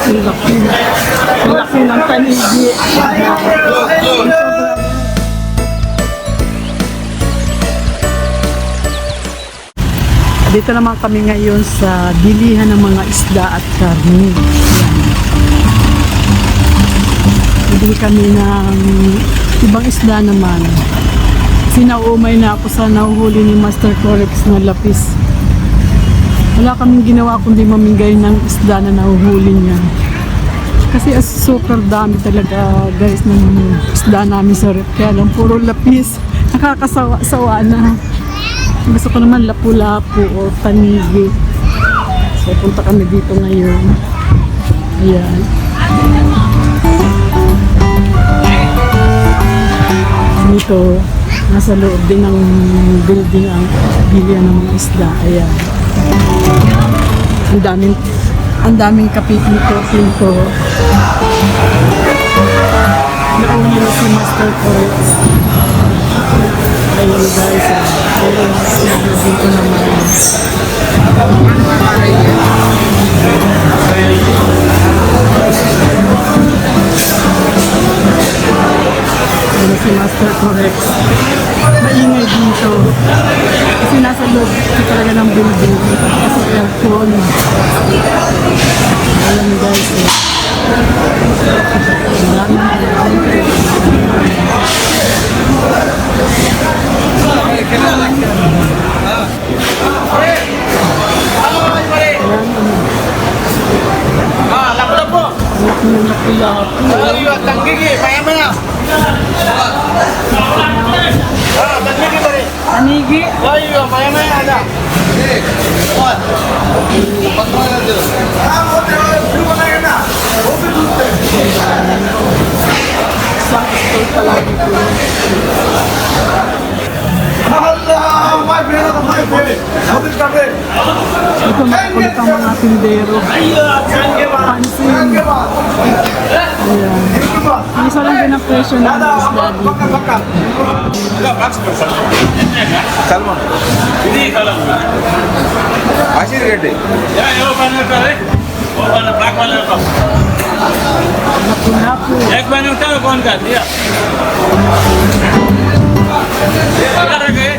Ang laki. Ang laki ng panigi. Dito naman kami ngayon sa bilihan ng mga isda at karne. Bili kami ng ibang isda naman. Sinaumay na ako sa nahuhuli ni Master Corex na lapis. Wala kaming ginawa kundi mamigay ng isda na nahuhuli niya. Kasi super dami talaga guys ng isda namin sa rep. Kaya lang puro lapis. Nakakasawa na. Gusto ko naman lapu-lapu o panigi. So punta kami dito ngayon. Ayan. Dito, nasa loob din ng building ang bilihan ng mga isda. Ayan. Ang daming kapitli-kapitli. Nauna na si Master Corex. Ayun guys, ayun, dito naman. Ayun si Master Corex. Maingay dito. Kasi nasa loob talaga ng building. Kasi aircon. Ayun guys, Anigi? Ayo, maya-maya ada. Ito makukulit ang mga tindero. Pansin. Ayan. Isa lang din ang presyo ng isda dito. Salmon. Ini kalau. Masih ready. Ya, yo banyak kali. Oh, banyak black वाला का. Napu-napu. एक मैंने उठाया कौन का दिया? क्या रखे?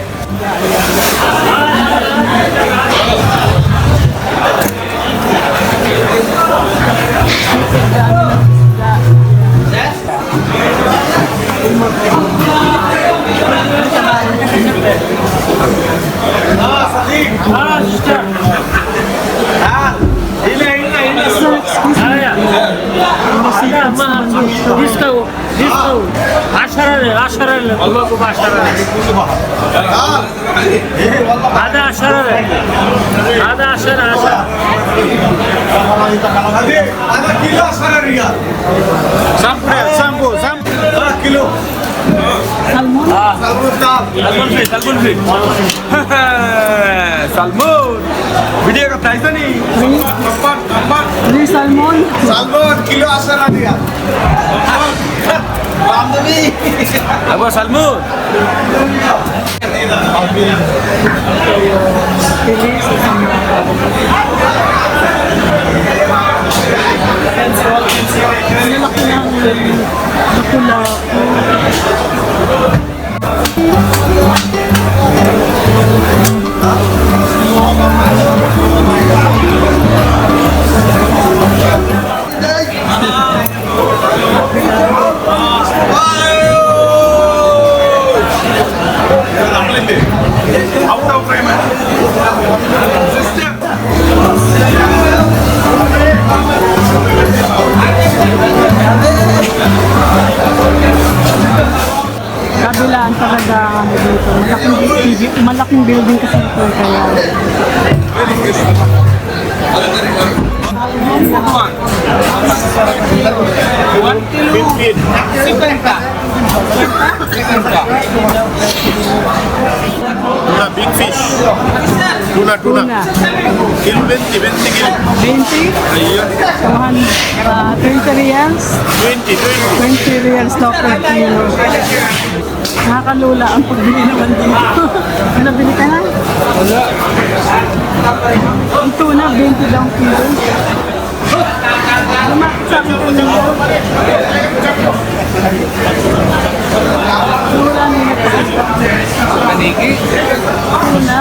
عشرة والله 10 هذا 10 هذا 10 هذا كيلو 10 ريال سامبو كيلو Salmon. Salomon free Salomon video का प्राइस है नहीं Free salmon. سلمان كيلو 10 ريال अब Salomon Pili sa Ang laki ng napu-lapu. out of frame system Kabilaan talaga kami dito. Malaking building kasi ito kaya. tuna big fish tuna Tuna. kilo 20 kilo 20? iya 30 reals? 20 20 reals daw per kilo. Nakakalula ang pagbili naman dito. Nabili ka na? wala Ang tuna, 20 daw kilo. sa akin kanina. Mura nila pa. Kaniki? Una.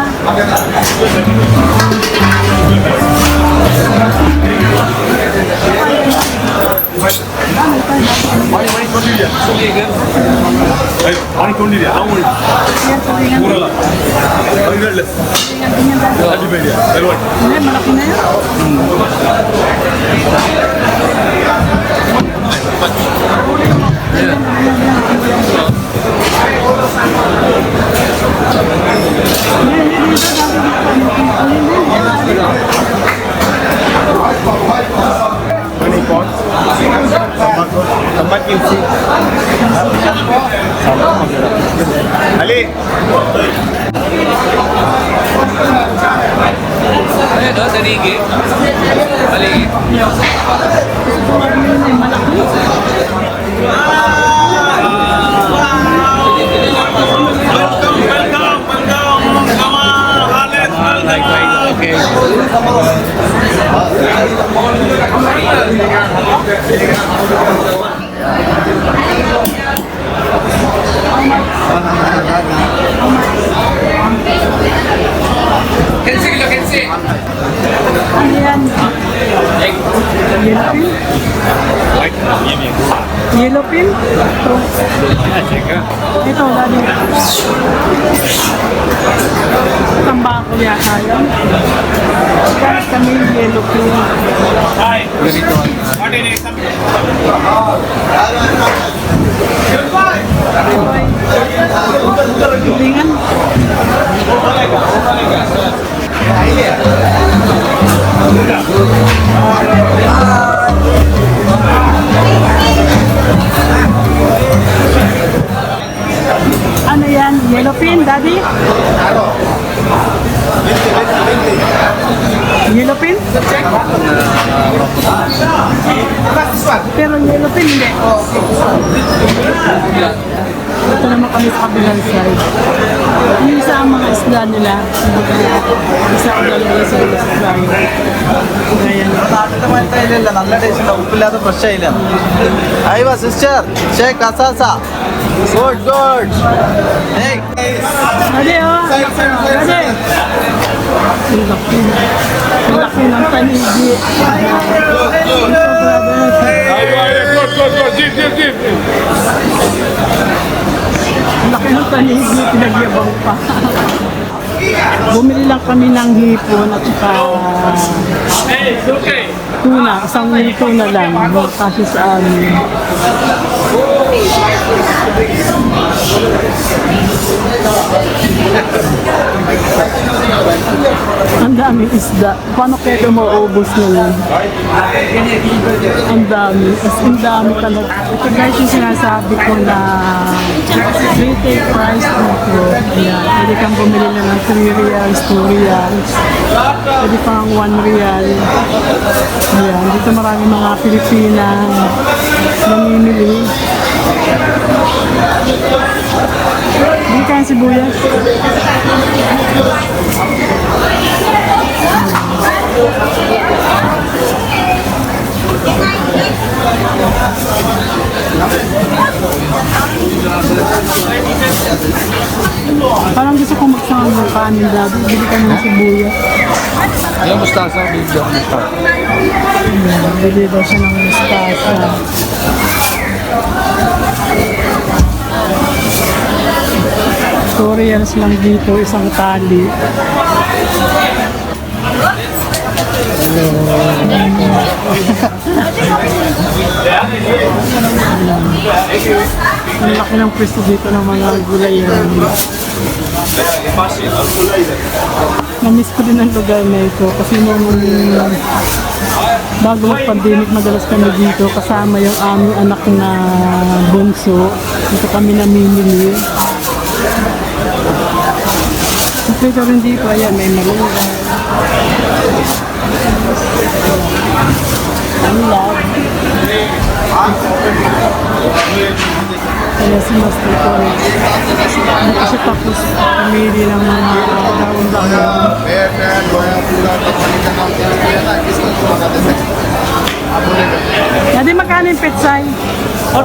ಮಾಡಿಕೊಂಡಿದ್ಯಾ ನಾವು ಊರಲ್ಲ ಹಂಗಳ್ಳೆ ಅಲ್ಲಿ ಬೇಡ ಎಲ್ವಟ್ Hindi, malaki na yun. Ali Ito, tanigi. Mali. Okay. Kensi kilo, Kensi. Ano yan? Yellow pin? Yellow pin? Ito, dali. Tambako yata yun. Kahit kami yellow pin. Ganito. Tulingan. Ano yan? Yellow pin, daddy? Yellow pin? Pero yellow pin hindi. Ito naman kami sa kabilang side. Yung isa ang mga isda nila. Isa ang dalawa sa isda. Ayan. നല്ല ടേസ്റ്റ് ഉപ്പില്ലാത്ത ഫ്രഷ് ആയില്ല അയ്യോ sister shake അസാസ good good Ade, oh. Ade. Ang laki. Ang laki ng tanigi. Ang laki ng tanigi, pinagyabang pa. Bumili lang kami ng hipon at saka tuna. Isang tuna lang. Kasi sa amin. Ang daming isda. Paano kaya maubos na yan? Ang dami. As in dami talaga. Ito guys yung sinasabi ko na retail price dito. Ayan. Pwede kang bumili na ng 3 reals, 2 reals. Pwede pang 1 real. Ayan. Dito marami mga Pilipina namimili. Hindi kaya sibuyas. Parang gusto kong magsama ng kanin dati. Bili ka ng sibuyas. Yung mustasa, bigyan ng mustasa. Bili daw siya ng mustasa. Koreans lang dito, isang tali. Ang laki ng pwesto dito ng mga gulayan. Na-miss ko din ang lugar na ito kasi nung bago mag-pandemic madalas kami dito kasama yung aming anak na bunso. Dito kami namimili. Ito rin dito, ayan, may malunggay. Ang lab. Kaya si Master ko. Hindi kasi tapos pumili ng mga daon-daon. Dati Hindi, magkano yung petsay? 5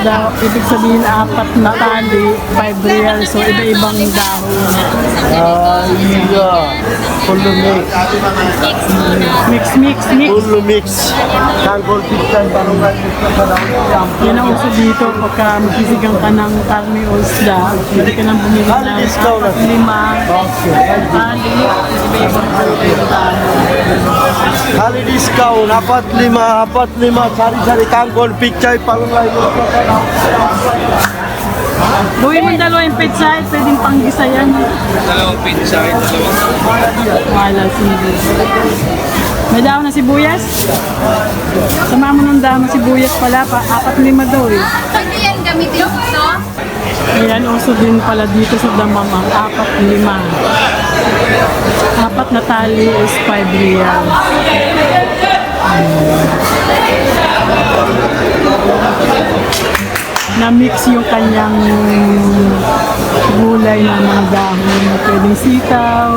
daw. Ibig sabihin, 4 na tali, 5 real. So, iba-ibang dahon. Full mix. Mix. Full mix. Kangkol pizza, barangay pizza, Yan ang uso dito. Pagka magsisigang ka ng karne o isda, hindi ka nang bumili ng 4, 5 tali. Iba-ibang dahon. Kali discount, 4, 5, sari-sari kangkol pizza, barangay Gawin mo dalawang petsay, pwedeng panggisa yan. Dalawang pizza, Wala, sige. May daw na sibuyas? Sama mo ng daw na sibuyas pala, 4-5 daw eh. Pwede yan gamitin dito? Ayan, uso din pala dito sa Damamang, 4-5. 4 na tali is 5 real. Na-mix yung kanyang gulay na mga dahon. Pwedeng sitaw,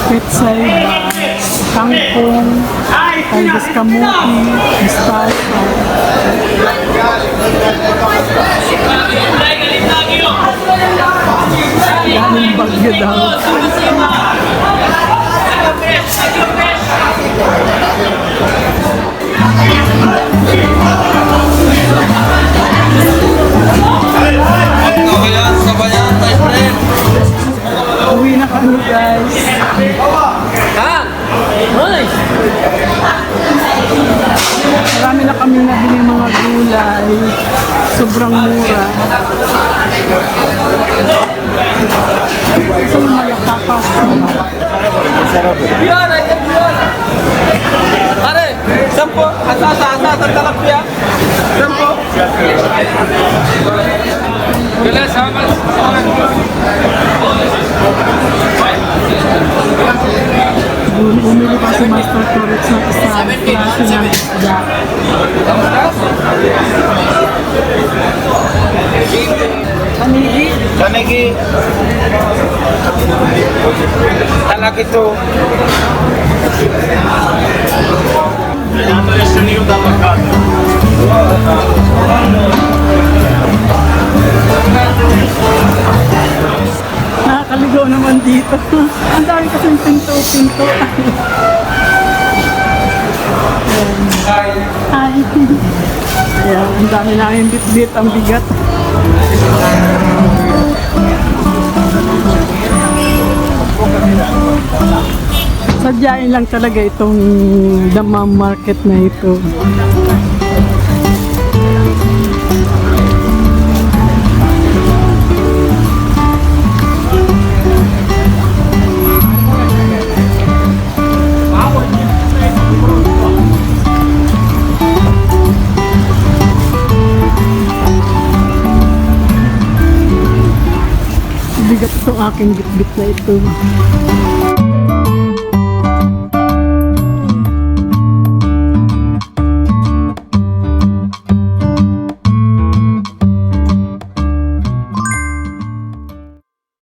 petsay, kangkong, talbos kamuti, mustasa. Daming bagyo daw. Okay yan, sabayan, my friend. Uwi na kami guys. Marami na kami nabili mga gulay. Sobrang mura. Ito yung malakapas. Pare, 10. Asa, talapia. 10. Bilis, sama. Bumili pa si Master Torex ng isang klase ng isda. Kanigi. Talak itu. Nakakaligaw naman dito. Ang dami kasing pinto-pinto. Hi. Ayan, ang dami namin bit-bit, ang bigat. Sadyain lang talaga itong Damam Market na ito. Bigat itong aking bit-bit na ito.